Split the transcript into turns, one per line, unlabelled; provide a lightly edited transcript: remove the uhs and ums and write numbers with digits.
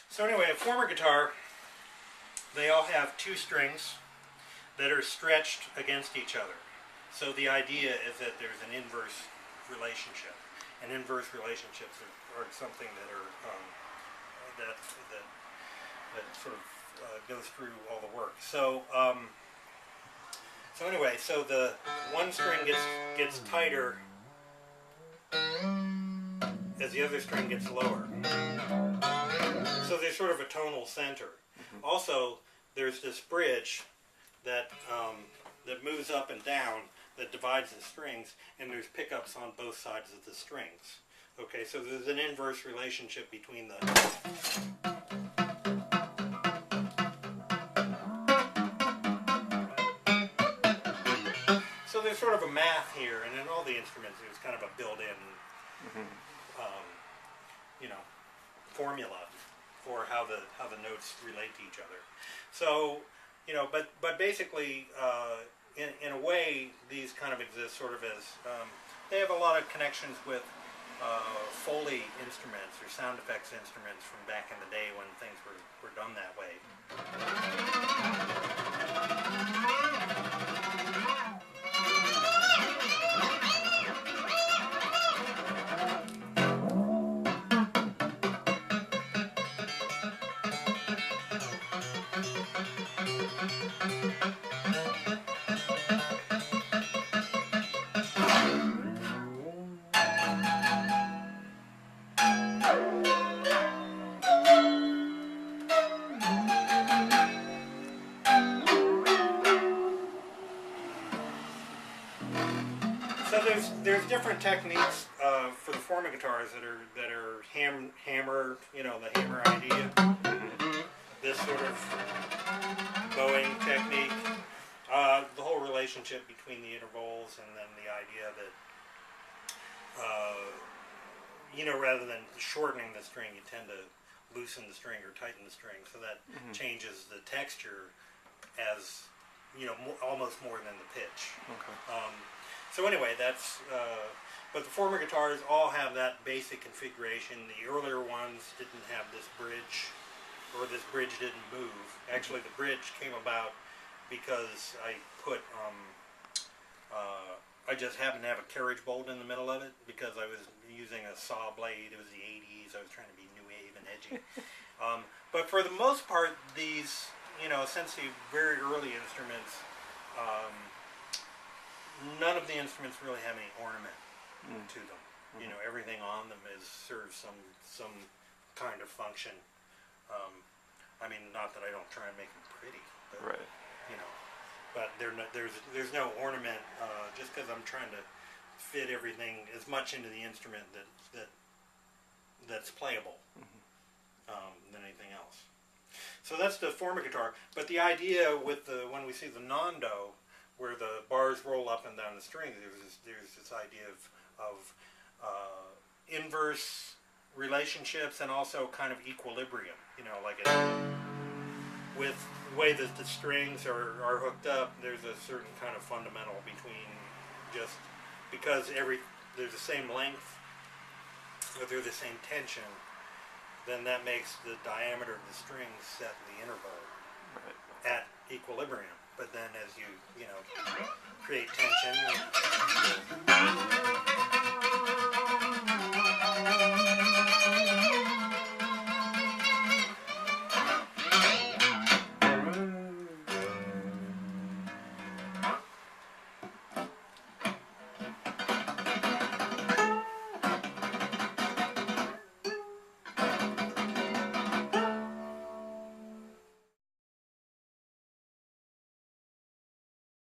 So anyway, a former guitar, they all have two strings that are stretched against each other. So the idea is that there's an inverse relationship, and inverse relationships are something that are that sort of goes through all the work. So so anyway, so the one string gets tighter as the other string gets lower. So there's sort of a tonal center. Also, there's this bridge that that moves up and down that divides the strings, and there's pickups on both sides of the strings. Okay, so there's an inverse relationship between the so there's sort of a math here, and in all the instruments there's kind of a built-in you know, formula for how the notes relate to each other. So, you know, but basically, in a way, these kind of exist sort of as they have a lot of connections with Foley instruments or sound effects instruments from back in the day when things were done that way. So there's different techniques for the former guitars that are hammer, you know, the hammer idea. This sort of bowing technique, the whole relationship between the intervals, and then the idea that you know, rather than shortening the string, you tend to loosen the string or tighten the string, so that changes the texture as, you know, almost more than the pitch.
Okay.
So anyway, that's, but the former guitars all have that basic configuration. The earlier ones didn't have this bridge, or this bridge didn't move. Actually, the bridge came about because I put, I just happened to have a carriage bolt in the middle of it because I was using a saw blade. It was the 80s. I was trying to be new wave and edgy. But for the most part, these, you know, essentially very early instruments, none of the instruments really have any ornament to them. You know, everything on them serves some kind of function. I mean, not that I don't try and make them pretty, but
Right.
you know, but there's no ornament just because I'm trying to fit everything as much into the instrument that's playable than anything else. So that's the former guitar. But the idea with when we see the non-do, where the bars roll up and down the strings, there's this idea of inverse relationships and also kind of equilibrium. You know, like with the way that the strings are hooked up, there's a certain kind of fundamental between just because there's the same length, but they're the same tension, then that makes the diameter of the strings set in the interval at equilibrium. But then as you know, create tension.